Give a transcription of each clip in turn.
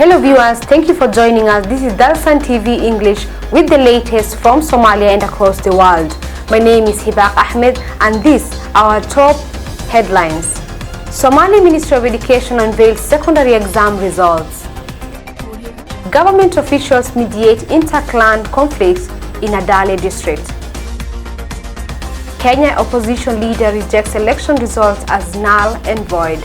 Hello viewers, thank you for joining us. This is Dalsan TV English with the latest from Somalia and across the world. My name is Hibak Ahmed and these are our top headlines. Somali Ministry of Education unveils secondary exam results. Government officials mediate inter-clan conflicts in Adale district. Kenya opposition leader rejects election results as null and void.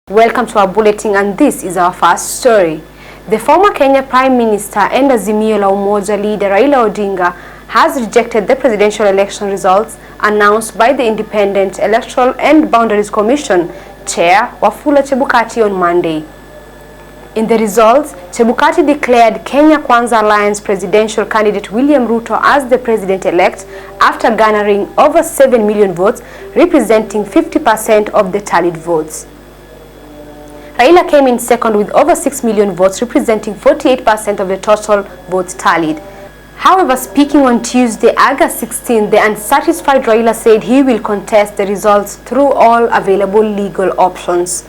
Welcome to our bulletin, and this is our first story. The former Kenya Prime Minister and Azimio la Umoja leader Raila Odinga has rejected the presidential election results announced by the Independent Electoral and Boundaries Commission Chair Wafula Chebukati on Monday. In the results, Chebukati declared Kenya Kwanza Alliance presidential candidate William Ruto as the president-elect after garnering over 7 million votes, representing 50% of the tallied votes. Raila came in second with over 6 million votes, representing 48% of the total votes tallied. However, speaking on Tuesday, August 16, the unsatisfied Raila said he will contest the results through all available legal options.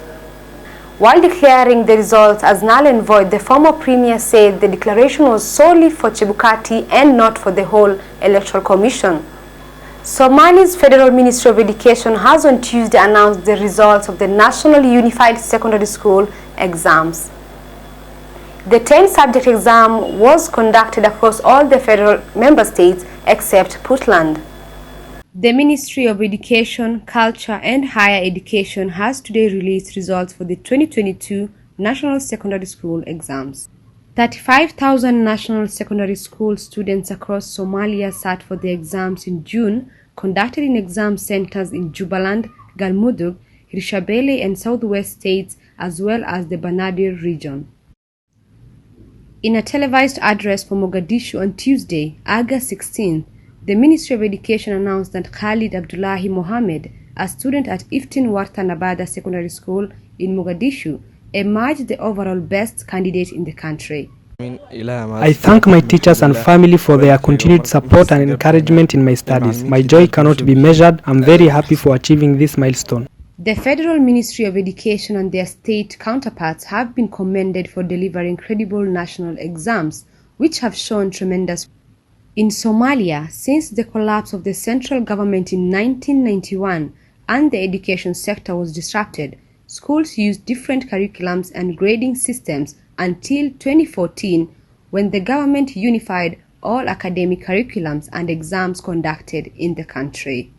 While declaring the results as null and void, the former premier said the declaration was solely for Chebukati and not for the whole Electoral Commission. Somalia's Federal Ministry of Education has on Tuesday announced the results of the National Unified Secondary School exams. The 10-subject exam was conducted across all the federal member states except Puntland. The Ministry of Education, Culture and Higher Education has today released results for the 2022 National Secondary School exams. 35,000 national secondary school students across Somalia sat for the exams in June, conducted in exam centers in Jubaland, Galmudug, Hirshabelle and Southwest states, as well as the Banaadir region. In a televised address for Mogadishu on Tuesday, August 16, the Ministry of Education announced that Khalid Abdullahi Mohammed, a student at Iftin Warta Nabada Secondary School in Mogadishu, emerged the overall best candidate in the country. I thank my teachers and family for their continued support and encouragement in my studies. My joy cannot be measured. I'm very happy for achieving this milestone. The Federal Ministry of Education and their state counterparts have been commended for delivering credible national exams, which have shown tremendous. In Somalia, since the collapse of the central government in 1991 and the education sector was disrupted, schools used different curriculums and grading systems until 2014, when the government unified all academic curriculums and exams conducted in the country.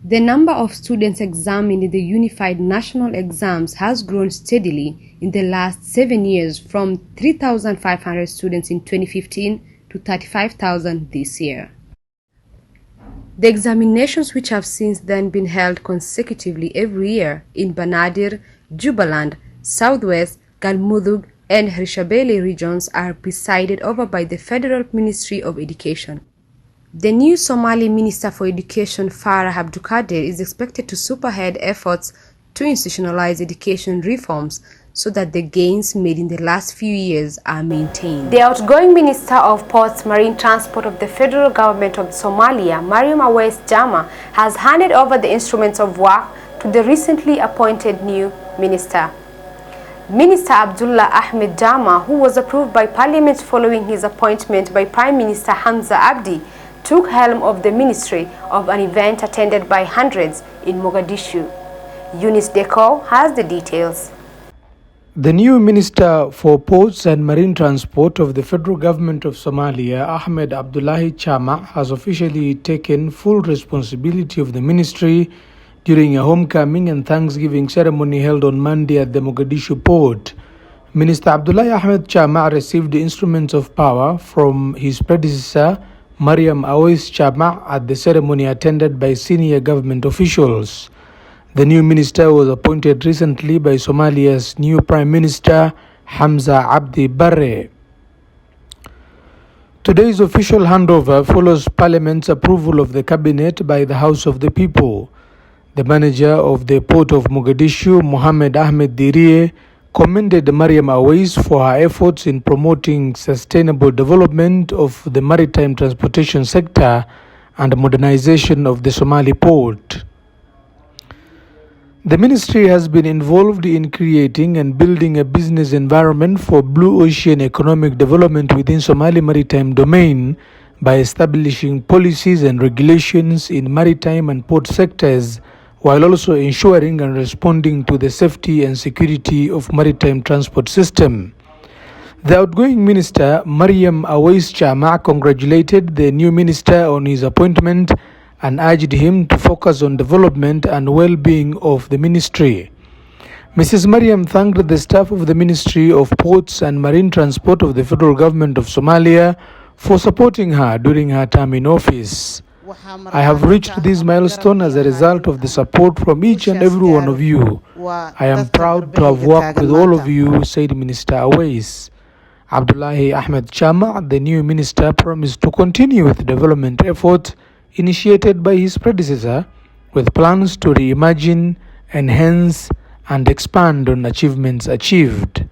The number of students examined in the unified national exams has grown steadily in the last 7 years, from 3,500 students in 2015 to 35,000 this year. The examinations, which have since then been held consecutively every year in Banaadir, Jubaland, Southwest, Galmudug and Hirshabelle regions, are presided over by the Federal Ministry of Education. The new Somali Minister for Education, Farah Abdukadir, is expected to spearhead efforts to institutionalize education reforms so that the gains made in the last few years are maintained. The outgoing Minister of Ports, Marine Transport of the Federal Government of Somalia, Mariam Awais Jama, has handed over the instruments of work to the recently appointed new minister. Minister Abdullah Ahmed Jama, who was approved by Parliament following his appointment by Prime Minister Hamza Abdi, took helm of the ministry of an event attended by hundreds in Mogadishu. Eunice Deco has the details. The new Minister for Ports and Marine Transport of the Federal Government of Somalia, Ahmed Abdullahi Chama, has officially taken full responsibility of the ministry during a homecoming and Thanksgiving ceremony held on Monday at the Mogadishu port. Minister Abdullahi Ahmed Chama received the instruments of power from his predecessor, Mariam Awais Chama, at the ceremony attended by senior government officials. The new minister was appointed recently by Somalia's new Prime Minister, Hamza Abdi Barre. Today's official handover follows Parliament's approval of the cabinet by the House of the People. The manager of the Port of Mogadishu, Mohammed Ahmed Dirie, commended Mariam Awais for her efforts in promoting sustainable development of the maritime transportation sector and modernization of the Somali port. The ministry has been involved in creating and building a business environment for blue ocean economic development within Somali maritime domain by establishing policies and regulations in maritime and port sectors, while also ensuring and responding to the safety and security of maritime transport system. The outgoing minister, Mariam Awais Chama, congratulated the new minister on his appointment and urged him to focus on development and well-being of the ministry. Mrs. Mariam thanked the staff of the Ministry of Ports and Marine Transport of the Federal Government of Somalia for supporting her during her term in office. I have reached this milestone as a result of the support from each and every one of you. I am proud to have worked with all of you, said Minister Awais. Abdullahi Ahmed Chama, the new minister, promised to continue with development efforts initiated by his predecessor, with plans to reimagine, enhance, and expand on achievements achieved.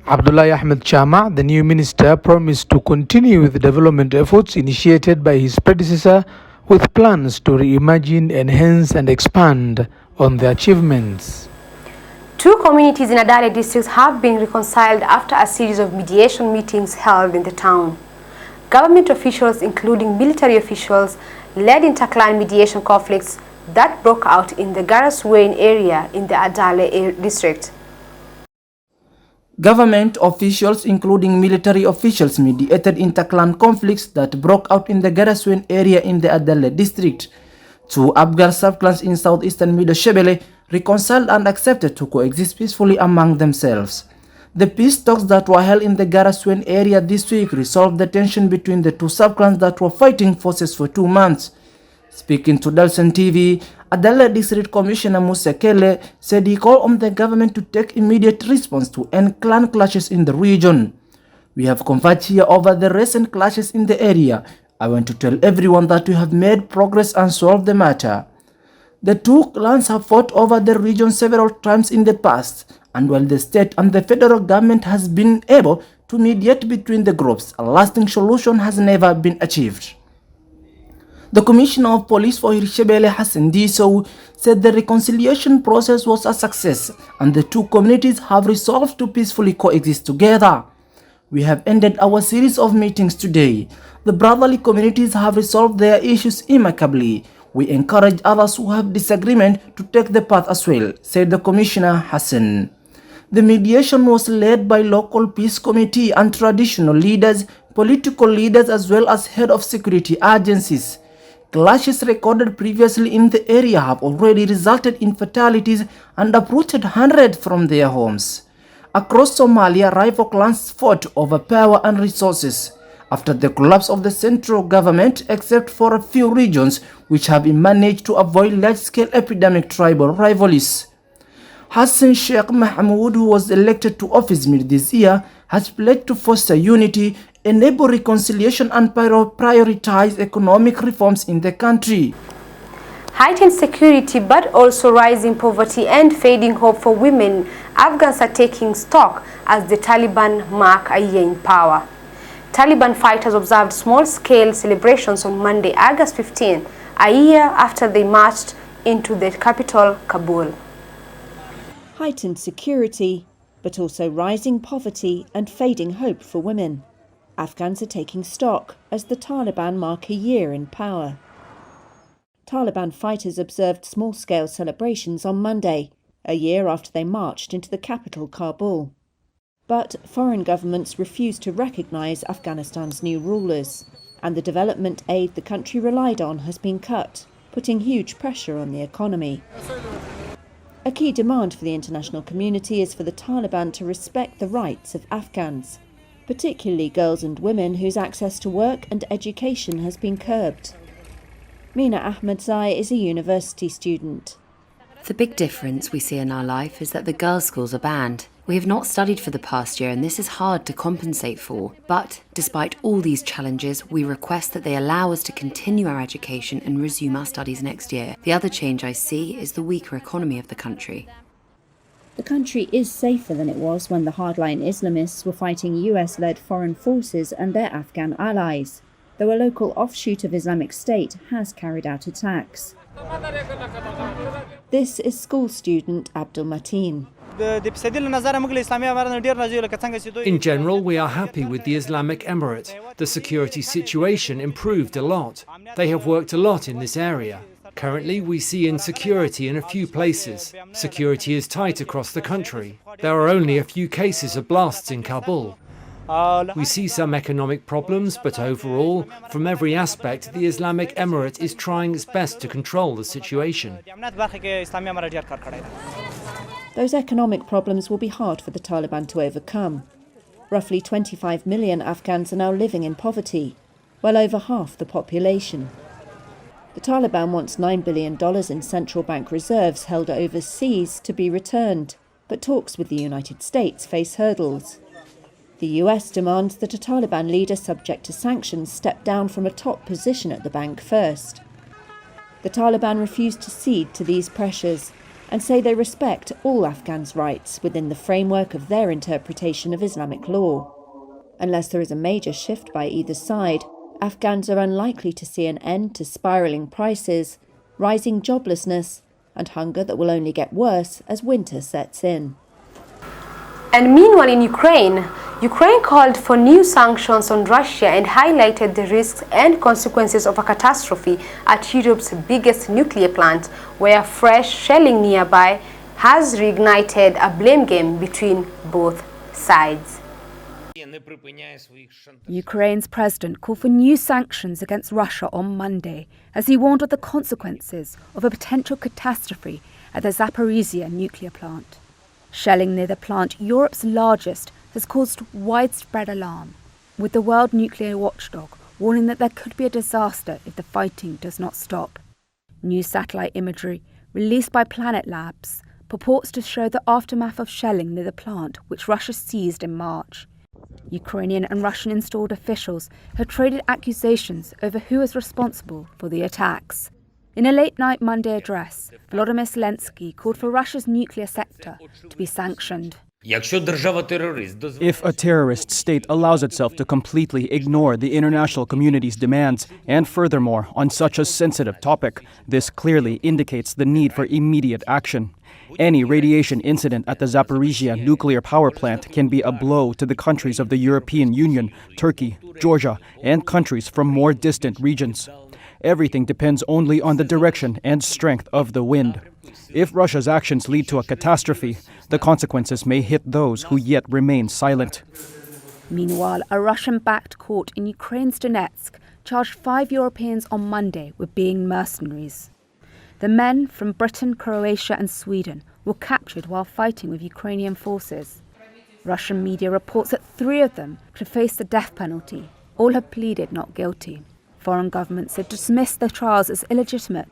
Abdullahi Ahmed Chama, the new minister, promised to continue with development efforts initiated by his predecessor, with plans to reimagine, enhance, and expand on the achievements. Two communities in Adale district have been reconciled after a series of mediation meetings held in the town. Government officials, including military officials, led interclan mediation conflicts that broke out in the Garaswain area in the Adale district. Government officials, including military officials, mediated interclan conflicts that broke out in the Garaswain area in the Adale district. Two Abgar subclans in southeastern Mido Shebele reconciled and accepted to coexist peacefully among themselves. The peace talks that were held in the Garaswain area this week resolved the tension between the two subclans that were fighting forces for 2 months. Speaking to Dalsan TV, Adale District Commissioner Musa Kele said he called on the government to take immediate response to end clan clashes in the region. We have converged here over the recent clashes in the area. I want to tell everyone that we have made progress and solved the matter. The two clans have fought over the region several times in the past, and while the state and the federal government has been able to mediate between the groups, a lasting solution has never been achieved. The Commissioner of Police for Hirshebele, Hassan Diso, said the reconciliation process was a success and the two communities have resolved to peacefully coexist together. We have ended our series of meetings today. The brotherly communities have resolved their issues amicably. We encourage others who have disagreement to take the path as well, said the Commissioner Hassan. The mediation was led by local peace committee and traditional leaders, political leaders, as well as head of security agencies. Clashes recorded previously in the area have already resulted in fatalities and uprooted hundreds from their homes. Across Somalia, rival clans fought over power and resources after the collapse of the central government, except for a few regions which have managed to avoid large-scale epidemic tribal rivalries. Hassan Sheikh Mahmoud, who was elected to office mid this year, has pledged to foster unity, enable reconciliation and prioritize economic reforms in the country. Heightened security but also rising poverty and fading hope for women, Afghans are taking stock as the Taliban mark a year in power. Taliban fighters observed small-scale celebrations on Monday, August 15, a year after they marched into the capital, Kabul. Heightened security, but also rising poverty and fading hope for women. Afghans are taking stock as the Taliban mark a year in power. Taliban fighters observed small-scale celebrations on Monday, a year after they marched into the capital, Kabul. But foreign governments refuse to recognise Afghanistan's new rulers, and the development aid the country relied on has been cut, putting huge pressure on the economy. A key demand for the international community is for the Taliban to respect the rights of Afghans, particularly girls and women whose access to work and education has been curbed. Mina Ahmadzai is a university student. The big difference we see in our life is that the girls' schools are banned. We have not studied for the past year and this is hard to compensate for. But despite all these challenges, we request that they allow us to continue our education and resume our studies next year. The other change I see is the weaker economy of the country. The country is safer than it was when the hardline Islamists were fighting US-led foreign forces and their Afghan allies, though a local offshoot of Islamic State has carried out attacks. This is school student Abdul Mateen. In general, we are happy with the Islamic Emirate. The security situation improved a lot. They have worked a lot in this area. Currently, we see insecurity in a few places. Security is tight across the country. There are only a few cases of blasts in Kabul. We see some economic problems, but overall, from every aspect, the Islamic Emirate is trying its best to control the situation. Those economic problems will be hard for the Taliban to overcome. Roughly 25 million Afghans are now living in poverty, well over half the population. The Taliban wants $9 billion in central bank reserves held overseas to be returned, but talks with the United States face hurdles. The US demands that a Taliban leader subject to sanctions step down from a top position at the bank first. The Taliban refuse to cede to these pressures and say they respect all Afghans' rights within the framework of their interpretation of Islamic law. Unless there is a major shift by either side, Afghans are unlikely to see an end to spiralling prices, rising joblessness, and hunger that will only get worse as winter sets in. And meanwhile in Ukraine called for new sanctions on Russia and highlighted the risks and consequences of a catastrophe at Europe's biggest nuclear plant, where fresh shelling nearby has reignited a blame game between both sides. Ukraine's president called for new sanctions against Russia on Monday as he warned of the consequences of a potential catastrophe at the Zaporizhzhia nuclear plant. Shelling near the plant, Europe's largest, has caused widespread alarm, with the World Nuclear Watchdog warning that there could be a disaster if the fighting does not stop. New satellite imagery released by Planet Labs purports to show the aftermath of shelling near the plant, which Russia seized in March. Ukrainian and Russian installed officials have traded accusations over who is responsible for the attacks. In a late-night Monday address, Volodymyr Zelensky called for Russia's nuclear sector to be sanctioned. If a terrorist state allows itself to completely ignore the international community's demands, and furthermore on such a sensitive topic, this clearly indicates the need for immediate action. Any radiation incident at the Zaporizhzhia nuclear power plant can be a blow to the countries of the European Union, Turkey, Georgia, and countries from more distant regions. Everything depends only on the direction and strength of the wind. If Russia's actions lead to a catastrophe, the consequences may hit those who yet remain silent. Meanwhile, a Russian-backed court in Ukraine's Donetsk charged 5 Europeans on Monday with being mercenaries. The men from Britain, Croatia and Sweden were captured while fighting with Ukrainian forces. Russian media reports that 3 of them could face the death penalty. All have pleaded not guilty. Foreign governments have dismissed their trials as illegitimate.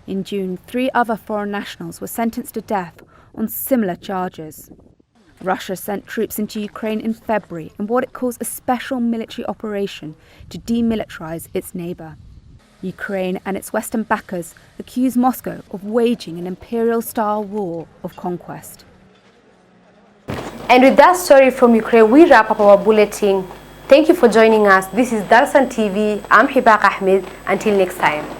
In June, 3 other foreign nationals were sentenced to death on similar charges. Russia sent troops into Ukraine in February in what it calls a special military operation to demilitarize its neighbor. Ukraine and its Western backers accuse Moscow of waging an imperial-style war of conquest. And with that story from Ukraine, we wrap up our bulletin. Thank you for joining us. This is Dalsan TV. I'm Hibak Ahmed. Until next time.